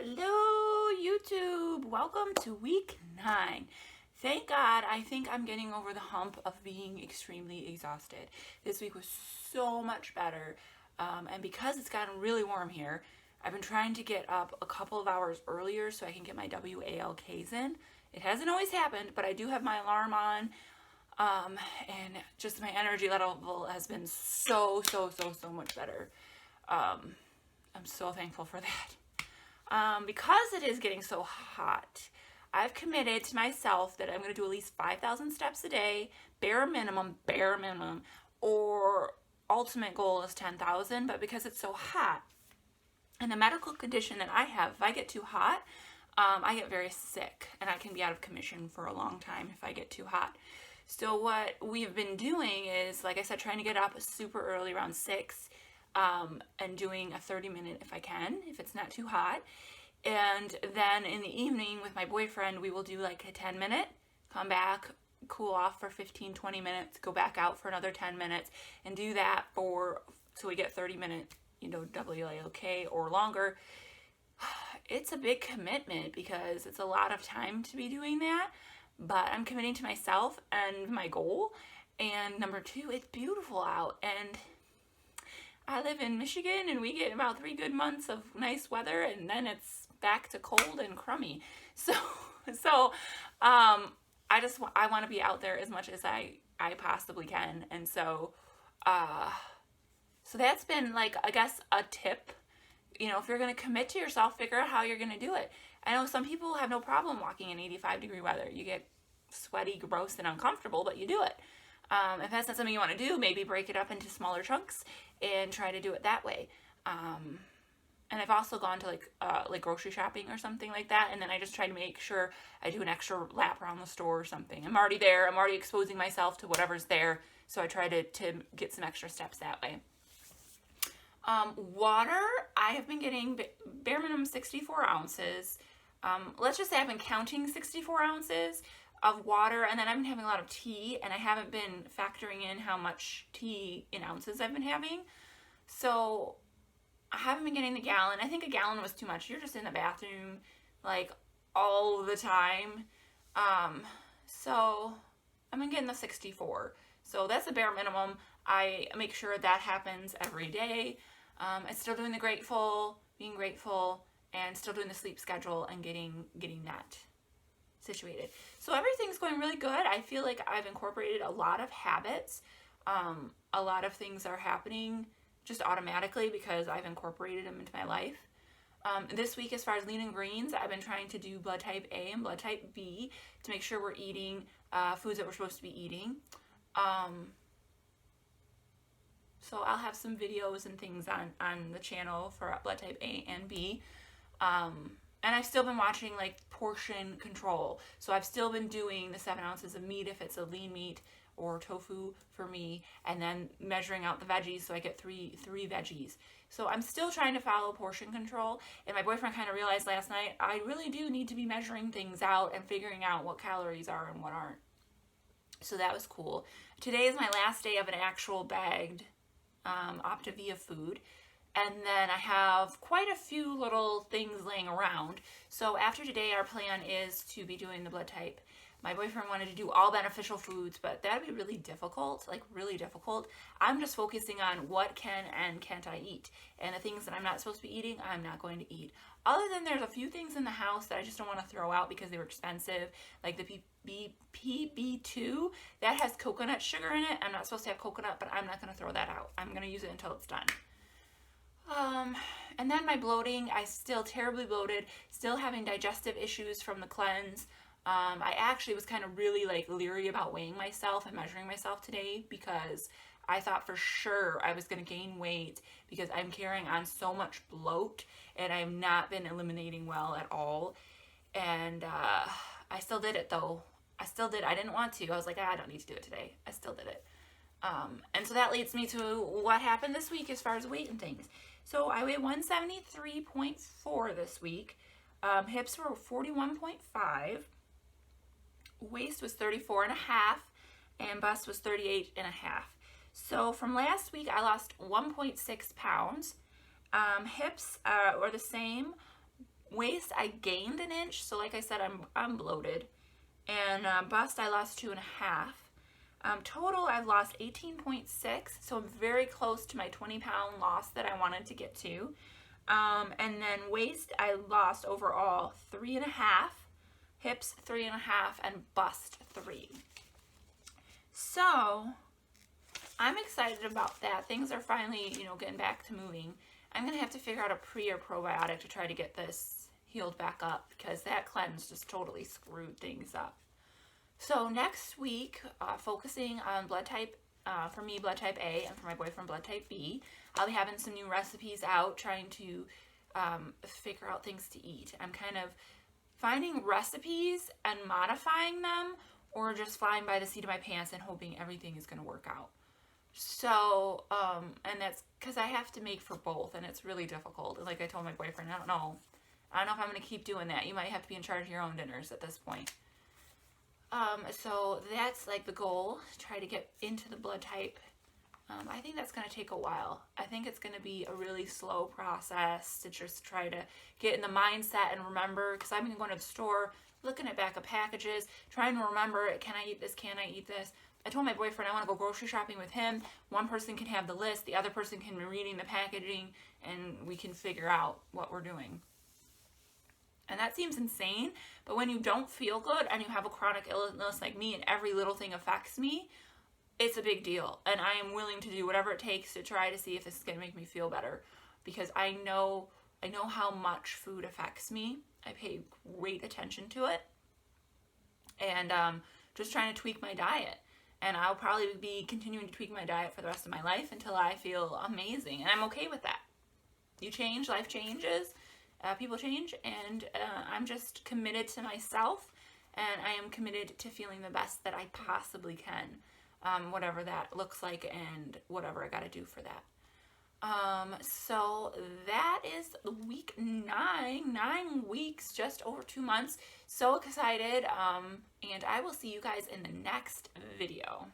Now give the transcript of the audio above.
Hello, YouTube. Welcome to week 9. Thank God, I think I'm getting over the hump of being extremely exhausted. This week was so much better. And because it's gotten really warm here, I've been trying to get up a couple of hours earlier so I can get my WALKs in. It hasn't always happened, but I do have my alarm on. And just my energy level has been so much better. I'm so thankful for that. Because it is getting so hot, I've committed to myself that I'm going to do at least 5,000 steps a day, bare minimum, or ultimate goal is 10,000. But because it's so hot, and the medical condition that I have, if I get too hot, I get very sick, and I can be out of commission for a long time if I get too hot. So what we've been doing is, like I said, trying to get up super early, around 6, and doing a 30-minute if I can, if it's not too hot. And then in the evening with my boyfriend, we will do like a 10-minute, come back, cool off for 15-20 minutes, go back out for another 10 minutes, and do that so we get 30-minute, WALK or longer. It's a big commitment because it's a lot of time to be doing that, but I'm committing to myself and my goal. And number 2, it's beautiful out, and I live in Michigan, and we get about 3 good months of nice weather, and then it's back to cold and crummy. So I want to be out there as much as I possibly can. And so that's been, like, I guess a tip. If you're going to commit to yourself, figure out how you're going to do it. I know some people have no problem walking in 85-degree weather. You get sweaty, gross, and uncomfortable, but you do it. If that's not something you want to do, maybe break it up into smaller chunks and try to do it that way. And I've also gone to like grocery shopping or something like that, and then I just try to make sure I do an extra lap around the store or something. I'm already there. I'm already exposing myself to whatever's there, so I try to get some extra steps that way. Water, I have been getting bare minimum 64 ounces. Let's just say I've been counting 64 ounces of water, and then I've been having a lot of tea, and I haven't been factoring in how much tea in ounces I've been having. So I haven't been getting the gallon. I think a gallon was too much. You're just in the bathroom like all the time. So I've been getting the 64. So that's the bare minimum. I make sure that happens every day. I'm still doing the being grateful, and still doing the sleep schedule and getting that situated. So everything's going really good. I feel like I've incorporated a lot of habits. A lot of things are happening just automatically because I've incorporated them into my life. This week, as far as lean and greens, I've been trying to do blood type A and blood type B to make sure we're eating foods that we're supposed to be eating. So I'll have some videos and things on the channel for blood type A and B. And I've still been watching like portion control. So I've still been doing the 7 ounces of meat if it's a lean meat or tofu for me, and then measuring out the veggies so I get three veggies. So I'm still trying to follow portion control. And my boyfriend kind of realized last night I really do need to be measuring things out and figuring out what calories are and what aren't. So that was cool. Today is my last day of an actual bagged Optavia food. And then I have quite a few little things laying around. So after today, our plan is to be doing the blood type. My boyfriend wanted to do all beneficial foods, but that'd be really difficult, I'm just focusing on what can and can't I eat. And the things that I'm not supposed to be eating, I'm not going to eat. Other than there's a few things in the house that I just don't want to throw out because they were expensive, like the PB2, that has coconut sugar in it. I'm not supposed to have coconut, but I'm not going to throw that out. I'm going to use it until it's done. And then my bloating, I still terribly bloated, still having digestive issues from the cleanse. I actually was kind of really leery about weighing myself and measuring myself today because I thought for sure I was going to gain weight because I'm carrying on so much bloat and I've not been eliminating well at all. And I still did it though. I didn't want to. I was like, I don't need to do it today. I still did it. And so that leads me to what happened this week as far as weight and things. So I weighed 173.4 this week. Hips were 41.5. Waist was 34.5, and bust was 38.5. So from last week, I lost 1.6 pounds. Hips were the same. Waist, I gained an inch, so like I said, I'm bloated. And bust, I lost 2.5. Total, I've lost 18.6, so I'm very close to my 20-pound loss that I wanted to get to. And then waist, I lost overall 3.5, hips 3.5, and bust 3. So I'm excited about that. Things are finally, getting back to moving. I'm going to have to figure out a pre or probiotic to try to get this healed back up, because that cleanse just totally screwed things up. So next week, focusing on blood type, for me, blood type A, and for my boyfriend, blood type B. I'll be having some new recipes out, trying to figure out things to eat. I'm kind of finding recipes and modifying them, or just flying by the seat of my pants and hoping everything is going to work out. So, and that's because I have to make for both, and it's really difficult. Like I told my boyfriend, I don't know if I'm going to keep doing that. You might have to be in charge of your own dinners at this point. So that's like the goal, try to get into the blood type. I think that's going to take a while. I think it's going to be a really slow process to just try to get in the mindset and remember, because I've been going to the store, looking at back of packages, trying to remember, can I eat this, can I eat this? I told my boyfriend I want to go grocery shopping with him. One person can have the list, the other person can be reading the packaging, and we can figure out what we're doing. And that seems insane, but when you don't feel good and you have a chronic illness like me and every little thing affects me, it's a big deal. And I am willing to do whatever it takes to try to see if this is going to make me feel better, because I know how much food affects me. I pay great attention to it, and just trying to tweak my diet. And I'll probably be continuing to tweak my diet for the rest of my life until I feel amazing, and I'm okay with that. You change, life changes. People change, and I'm just committed to myself, and I am committed to feeling the best that I possibly can, whatever that looks like and whatever I got to do for that. So that is week 9, 9 weeks, just over 2 months. So excited, and I will see you guys in the next video.